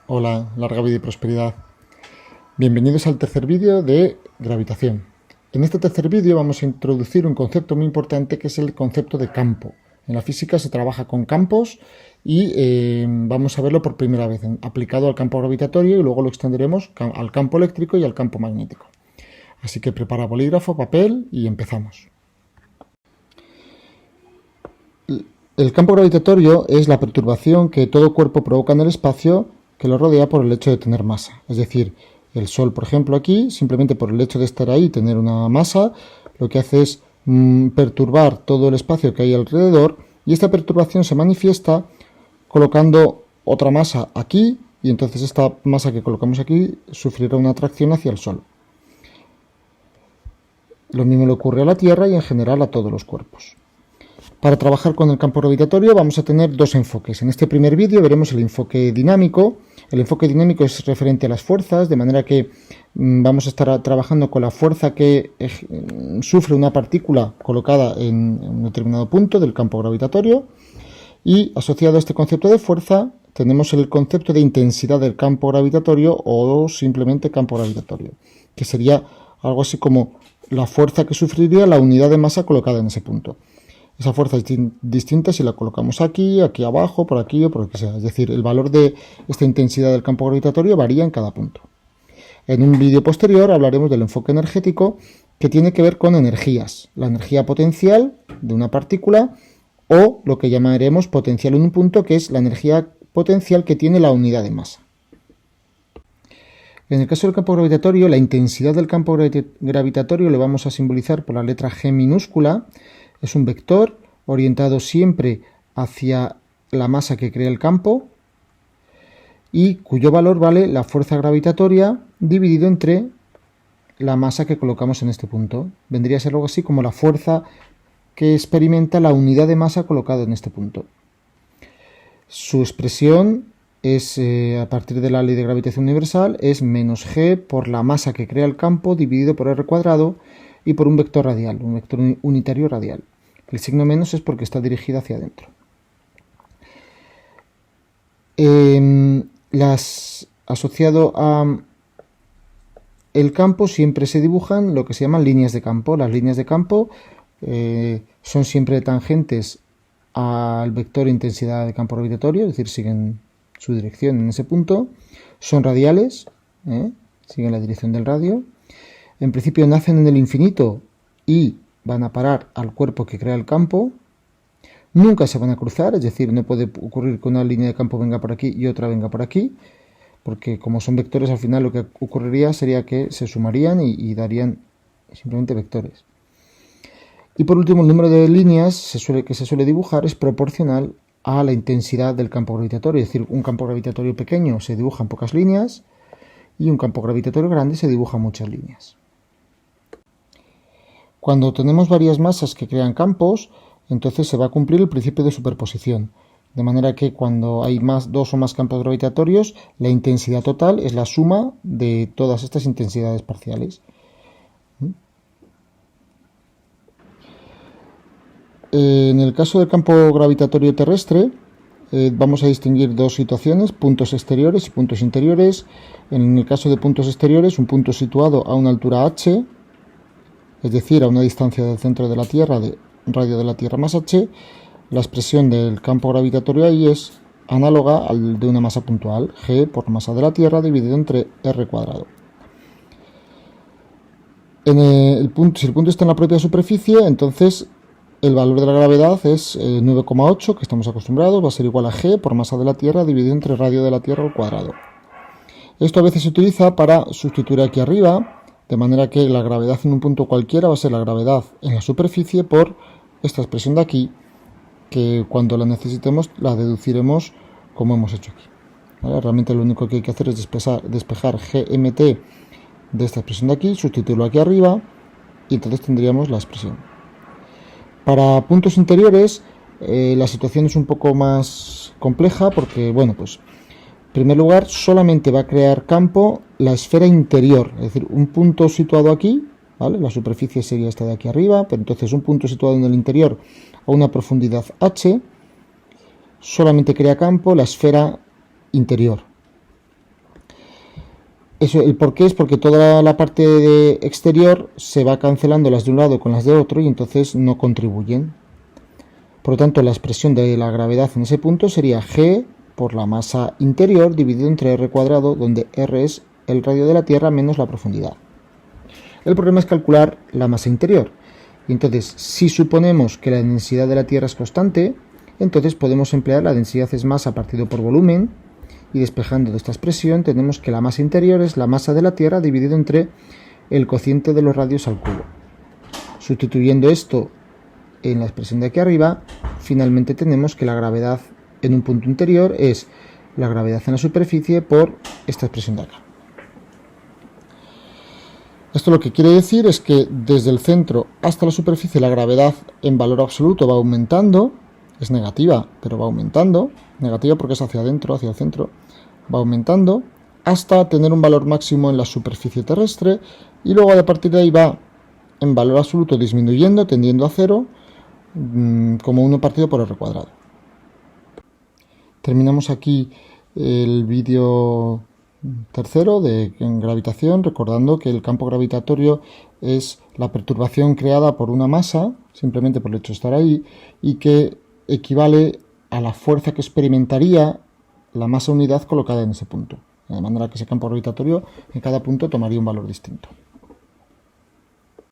Hola, larga vida y prosperidad. Bienvenidos al tercer vídeo de gravitación. En este tercer vídeo vamos a introducir un concepto muy importante que es el concepto de campo. En la física se trabaja con campos y vamos a verlo por primera vez aplicado al campo gravitatorio y luego lo extenderemos al campo eléctrico y al campo magnético. Así que prepara bolígrafo, papel y empezamos. El campo gravitatorio es la perturbación que todo cuerpo provoca en el espacio que lo rodea por el hecho de tener masa. Es decir, el Sol, por ejemplo, aquí, simplemente por el hecho de estar ahí y tener una masa, lo que hace es perturbar todo el espacio que hay alrededor, y esta perturbación se manifiesta colocando otra masa aquí, y entonces esta masa que colocamos aquí sufrirá una atracción hacia el Sol. Lo mismo le ocurre a la Tierra y en general a todos los cuerpos. Para trabajar con el campo gravitatorio vamos a tener dos enfoques. En este primer vídeo veremos el enfoque dinámico. El enfoque dinámico es referente a las fuerzas, de manera que vamos a estar trabajando con la fuerza que sufre una partícula colocada en un determinado punto del campo gravitatorio. Y asociado a este concepto de fuerza tenemos el concepto de intensidad del campo gravitatorio o simplemente campo gravitatorio, que sería algo así como la fuerza que sufriría la unidad de masa colocada en ese punto. Esa fuerza es distinta si la colocamos aquí, aquí abajo, por aquí o por lo que sea. Es decir, el valor de esta intensidad del campo gravitatorio varía en cada punto. En un vídeo posterior hablaremos del enfoque energético, que tiene que ver con energías. La energía potencial de una partícula o lo que llamaremos potencial en un punto, que es la energía potencial que tiene la unidad de masa. En el caso del campo gravitatorio, la intensidad del campo gravitatorio lo vamos a simbolizar por la letra G minúscula. Es un vector orientado siempre hacia la masa que crea el campo y cuyo valor vale la fuerza gravitatoria dividido entre la masa que colocamos en este punto. Vendría a ser algo así como la fuerza que experimenta la unidad de masa colocada en este punto. Su expresión es, a partir de la ley de gravitación universal, es menos g por la masa que crea el campo dividido por r cuadrado y por un vector radial, un vector unitario radial. El signo menos es porque está dirigida hacia adentro. Asociado a el campo siempre se dibujan lo que se llaman líneas de campo. Las líneas de campo son siempre tangentes al vector intensidad de campo gravitatorio, es decir, siguen su dirección en ese punto. Son radiales, siguen la dirección del radio. En principio nacen en el infinito y van a parar al cuerpo que crea el campo. Nunca se van a cruzar, es decir, no puede ocurrir que una línea de campo venga por aquí y otra venga por aquí, porque como son vectores, al final lo que ocurriría sería que se sumarían y darían simplemente vectores. Y por último, el número de líneas que se suele dibujar es proporcional a la intensidad del campo gravitatorio, es decir, un campo gravitatorio pequeño se dibujan pocas líneas y un campo gravitatorio grande se dibujan muchas líneas. Cuando tenemos varias masas que crean campos, entonces se va a cumplir el principio de superposición. De manera que cuando hay dos o más campos gravitatorios, la intensidad total es la suma de todas estas intensidades parciales. En el caso del campo gravitatorio terrestre, vamos a distinguir dos situaciones, puntos exteriores y puntos interiores. En el caso de puntos exteriores, un punto situado a una altura h, es decir, a una distancia del centro de la Tierra, de radio de la Tierra más h, la expresión del campo gravitatorio ahí es análoga al de una masa puntual, g por masa de la Tierra dividido entre r cuadrado. Si el punto está en la propia superficie, entonces el valor de la gravedad es 9,8, que estamos acostumbrados, va a ser igual a g por masa de la Tierra dividido entre radio de la Tierra al cuadrado. Esto a veces se utiliza para sustituir aquí arriba, de manera que la gravedad en un punto cualquiera va a ser la gravedad en la superficie por esta expresión de aquí, que cuando la necesitemos la deduciremos como hemos hecho aquí. ¿Vale? Realmente lo único que hay que hacer es despejar GMT de esta expresión de aquí, sustituirlo aquí arriba y entonces tendríamos la expresión. Para puntos interiores la situación es un poco más compleja porque, bueno, pues en primer lugar, solamente va a crear campo la esfera interior, es decir, un punto situado aquí, ¿vale? La superficie sería esta de aquí arriba, pero entonces un punto situado en el interior a una profundidad h, solamente crea campo la esfera interior. Eso, el porqué es porque toda la parte exterior se va cancelando las de un lado con las de otro y entonces no contribuyen. Por lo tanto, la expresión de la gravedad en ese punto sería G por la masa interior dividido entre R cuadrado, donde R es el radio de la Tierra menos la profundidad. El problema es calcular la masa interior. Y entonces, si suponemos que la densidad de la Tierra es constante, entonces podemos emplear la densidad es masa partido por volumen, y despejando de esta expresión tenemos que la masa interior es la masa de la Tierra dividido entre el cociente de los radios al cubo. Sustituyendo esto en la expresión de aquí arriba, finalmente tenemos que la gravedad en un punto interior es la gravedad en la superficie por esta expresión de acá. Esto lo que quiere decir es que desde el centro hasta la superficie la gravedad en valor absoluto va aumentando, es negativa, pero va aumentando, negativa porque es hacia adentro, hacia el centro, va aumentando hasta tener un valor máximo en la superficie terrestre y luego a partir de ahí va en valor absoluto disminuyendo, tendiendo a cero, como 1 partido por R cuadrado. Terminamos aquí el vídeo tercero en gravitación, recordando que el campo gravitatorio es la perturbación creada por una masa, simplemente por el hecho de estar ahí, y que equivale a la fuerza que experimentaría la masa unidad colocada en ese punto. De manera que ese campo gravitatorio en cada punto tomaría un valor distinto.